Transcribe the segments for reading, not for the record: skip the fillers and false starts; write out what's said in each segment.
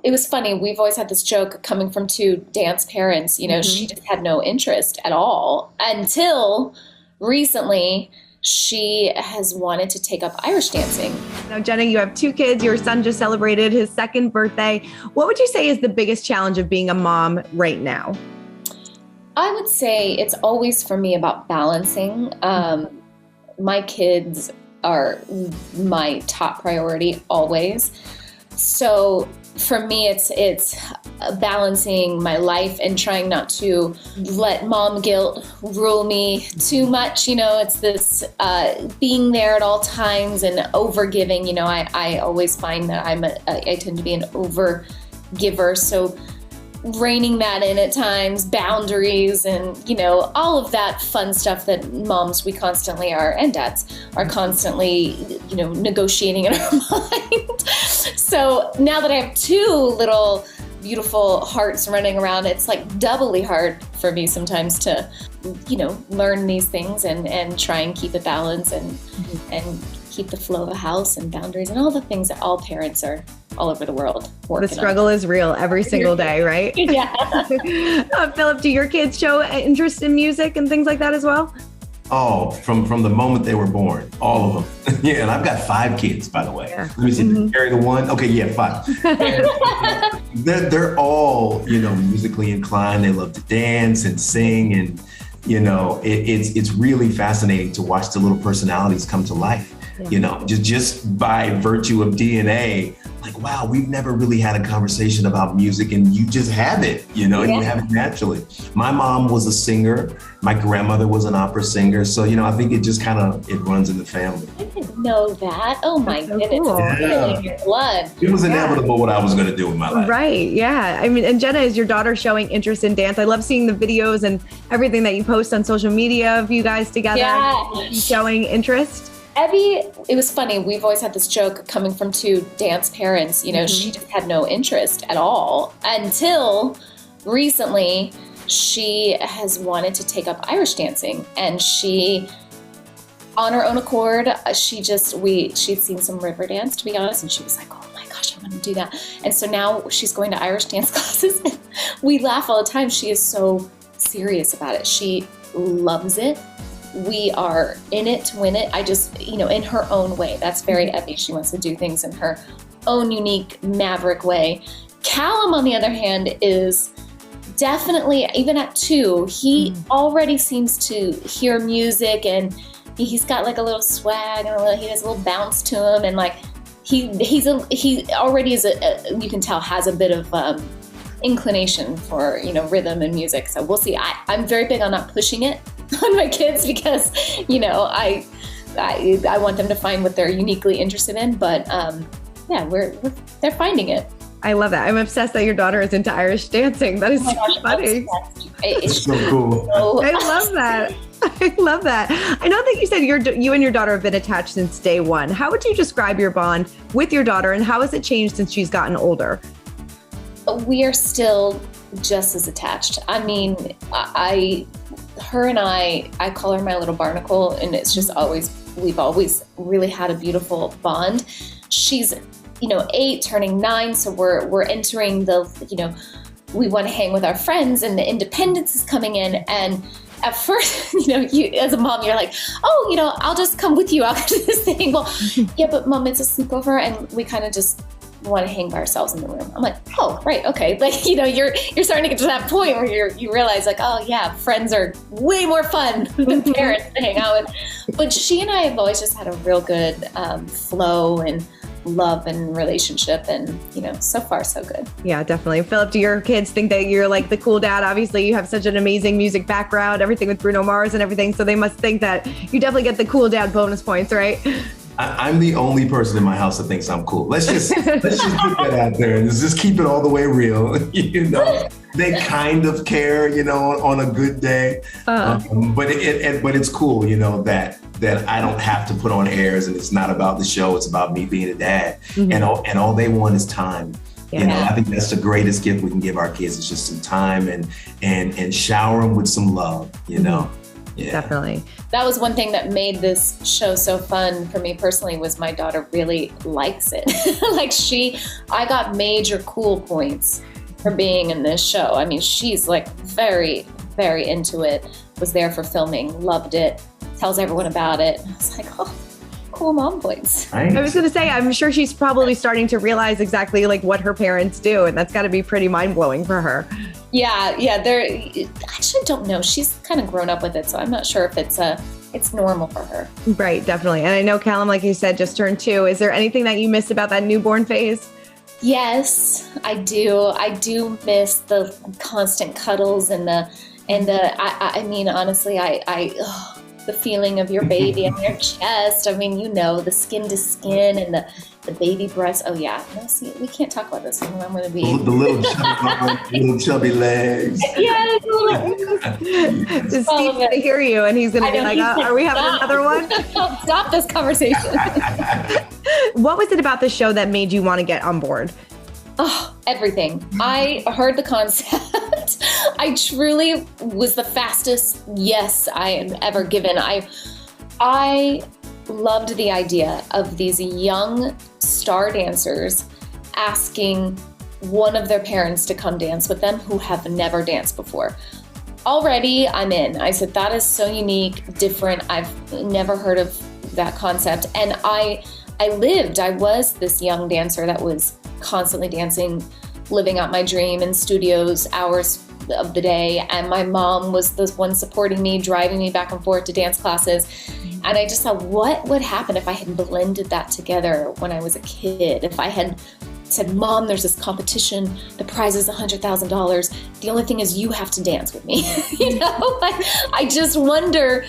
it was funny. We've always had this joke coming from two dance parents. She just had no interest at all until recently. She has wanted to take up Irish dancing. Now, Jenna, you have two kids. Your son just celebrated his second birthday. What would you say is the biggest challenge of being a mom right now? I would say it's always for me about balancing. My kids are my top priority always. So for me, it's balancing my life and trying not to let mom guilt rule me too much. It's this being there at all times and over giving. I always find that I tend to be an over giver. So reining that in at times, boundaries, and all of that fun stuff that moms we constantly are, and dads are constantly negotiating in our mind. So now that I have two little beautiful hearts running around, it's like doubly hard for me sometimes to learn these things and try and keep a balance and keep the flow of a house and boundaries and all the things that all parents are all over the world working The struggle is real every single day, right? Yeah. Philip, do your kids show interest in music and things like that as well? Oh, from the moment they were born, all of them. Yeah, and I've got 5 kids, by the way. Yeah. Let me see, carry the one. Okay, yeah, 5. they're all, musically inclined. They love to dance and sing, and it's really fascinating to watch the little personalities come to life. Yeah. Just by virtue of DNA, like, wow, we've never really had a conversation about music, and you just have it, and you have it naturally. My mom was a singer. My grandmother was an opera singer. So, I think it just it runs in the family. I didn't know that. Oh my goodness. Cool. It's really in your blood. It was inevitable what I was going to do in my life. Right. Yeah. I mean, and Jenna, is your daughter showing interest in dance? I love seeing the videos and everything that you post on social media of you guys together. Yeah. Showing interest. Abby, it was funny. We've always had this joke coming from two dance parents. She just had no interest at all until recently. She has wanted to take up Irish dancing, and she, on her own accord, she'd seen some river dance, to be honest, and she was like, oh my gosh, I want to do that. And so now she's going to Irish dance classes. We laugh all the time. She is so serious about it. She loves it. We are in it to win it. I just, in her own way. That's very Emmy. She wants to do things in her own unique maverick way. Callum, on the other hand, is definitely, even at 2, he already seems to hear music, and he's got like a little swag, and he has a little bounce to him, and like he already is you can tell has a bit of inclination for rhythm and music. So we'll see. I'm very big on not pushing it on my kids because I want them to find what they're uniquely interested in, but they're finding it. I love that. I'm obsessed that your daughter is into Irish dancing. That is so funny. It's so cool. I love that. I love that. I know that you said you and your daughter have been attached since day one. How would you describe your bond with your daughter, and how has it changed since she's gotten older? We are still just as attached. I mean, I call her my little barnacle, and it's just we've always really had a beautiful bond. She's 8 turning 9, so we're entering the we want to hang with our friends, and the independence is coming in. And at first, you as a mom, you're like, oh, I'll just come with you. I'll go to this thing. Well, yeah, but mom, it's a sleepover, and we kind of just want to hang by ourselves in the room. I'm like, oh, right, okay. Like, you're starting to get to that point where you realize, like, oh yeah, friends are way more fun than parents to hang out with. But she and I have always just had a real good flow and love and relationship, and so far so good. Yeah, definitely. Philip, do your kids think that you're like the cool dad? Obviously you have such an amazing music background, everything with Bruno Mars and everything, so they must think that you definitely get the cool dad bonus points, right? I'm the only person in my house that thinks I'm cool. Let's just put that out there and just keep it all the way real. They kind of care, on a good day, but it's cool, that I don't have to put on airs, and it's not about the show. It's about me being a dad, and all they want is time. Yeah. I think that's the greatest gift we can give our kids is just some time and shower them with some love. Yeah. Definitely. That was one thing that made this show so fun for me personally, was my daughter really likes it. Like I got major cool points for being in this show. I mean, she's like very, very into it, was there for filming, loved it, tells everyone about it. I was like, oh, cool mom points. Right. I was going to say, I'm sure she's probably starting to realize exactly like what her parents do. And that's got to be pretty mind blowing for her. Yeah. I actually don't know. She's kind of grown up with it, so I'm not sure if it's normal for her. Right, definitely. And I know Callum, like you said, just turned 2. Is there anything that you missed about that newborn phase? Yes, I do. I do miss the constant cuddles and I mean, honestly, the feeling of your baby on your chest. I mean, the skin to skin and the baby breast. Oh yeah. No, see, we can't talk about this when I'm going to be. The little chubby legs. Yeah. Steve's going to hear you and he's going to be like, are we having another one? Stop this conversation. What was it about the show that made you want to get on board? Oh, everything. I heard the concept. I truly was the fastest yes I had ever given. I loved the idea of these young star dancers asking one of their parents to come dance with them who have never danced before. Already, I'm in. I said, that is so unique, different. I've never heard of that concept. And I was this young dancer that was constantly dancing, living out my dream in studios, hours of the day. And my mom was the one supporting me, driving me back and forth to dance classes. And I just thought, what would happen if I had blended that together when I was a kid? If I had said, Mom, there's this competition, the prize is $100,000. The only thing is you have to dance with me. I just wonder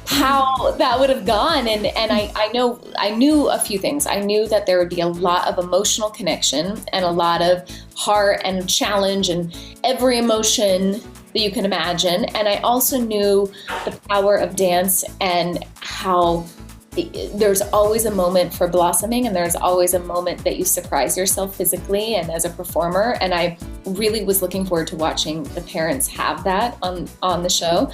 how that would have gone. And I knew a few things. I knew that there would be a lot of emotional connection and a lot of heart and challenge and every emotion that you can imagine. And I also knew the power of dance and how there's always a moment for blossoming and there's always a moment that you surprise yourself physically and as a performer. And I really was looking forward to watching the parents have that on the show.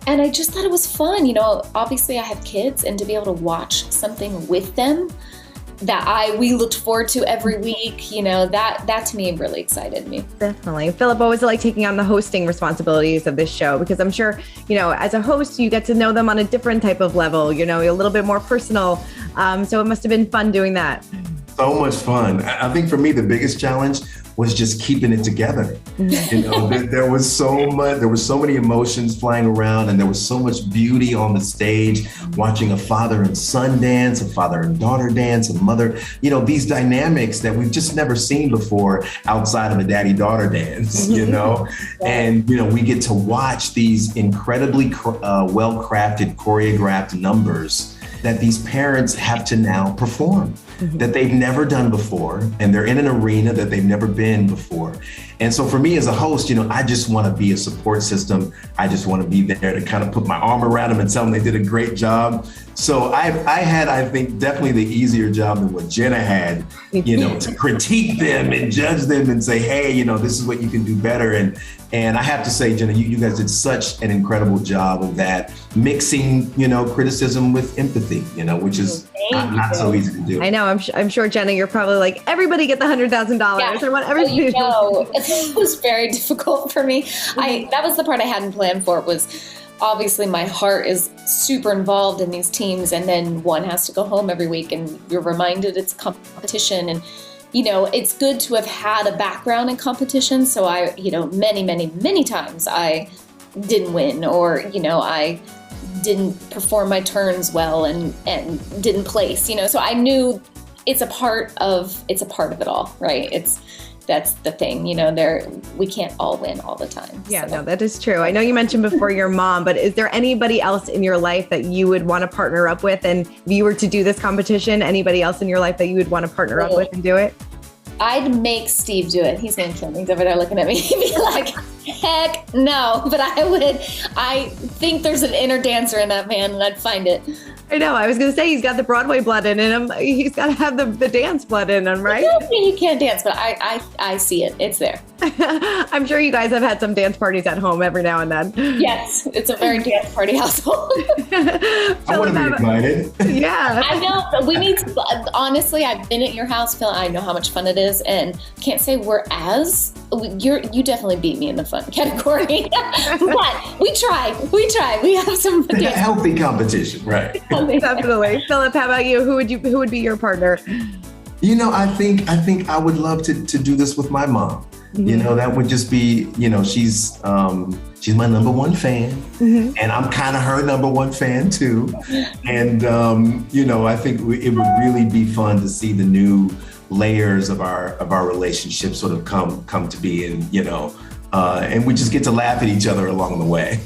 And I just thought it was fun. Obviously I have kids, and to be able to watch something with them that we looked forward to every week, that to me really excited me. Definitely. Philip, what was it like taking on the hosting responsibilities of this show? Because I'm sure, as a host, you get to know them on a different type of level, a little bit more personal. So it must have been fun doing that. So much fun. I think for me, the biggest challenge was just keeping it together. There was so many emotions flying around, and there was so much beauty on the stage, watching a father and son dance, a father and daughter dance, a mother, these dynamics that we've just never seen before outside of a daddy-daughter dance, and, we get to watch these incredibly well-crafted, choreographed numbers that these parents have to now perform. That they've never done before, and they're in an arena that they've never been before. And so for me as a host, I just want to be a support system. I just want to be there to kind of put my arm around them and tell them they did a great job. So I had, I think, definitely the easier job than what Jenna had, to critique them and judge them and say, hey, this is what you can do better. And I have to say, Jenna, you guys did such an incredible job of that, mixing, criticism with empathy, which is not so easy to do. I know. I'm sure, Jenna, you're probably like, everybody get the $100,000. I want everybody. It was very difficult for me. That was the part I hadn't planned for, was obviously my heart is super involved in these teams, and then one has to go home every week and you're reminded it's competition. And it's good to have had a background in competition. So I, many, many, many times I didn't win, or, I didn't perform my turns well and didn't place, so I knew it's a part of it all, right? That's the thing, we can't all win all the time. Yeah, no, that is true. I know you mentioned before your mom, but is there anybody else in your life that you would want to partner up with? And if you were to do this competition, anybody else in your life that you would want to partner up with and do it? I'd make Steve do it. He's going to kill me. He's over there looking at me. He'd be like, heck no. But I think there's an inner dancer in that man, and I'd find it. I know. I was going to say, he's got the Broadway blood in him. He's got to have the dance blood in him, right? I don't think you can't dance, but I see it. It's there. I'm sure you guys have had some dance parties at home every now and then. Yes, it's a very dance party household. I want to be invited. Yeah. I know, but we need to, honestly, I've been at your house, Phil. I know how much fun it is, and can't say you definitely beat me in the fun category. But we try. We have some healthy competition, right? Definitely. Philip, how about you? Who would be your partner? You know, I think I would love to do this with my mom. Mm-hmm. You know, that would just be, you know, she's my number one fan, mm-hmm. and I'm kind of her number one fan too. And you know, I think it would really be fun to see the new layers of our relationship sort of come to be, and you know, and we just get to laugh at each other along the way.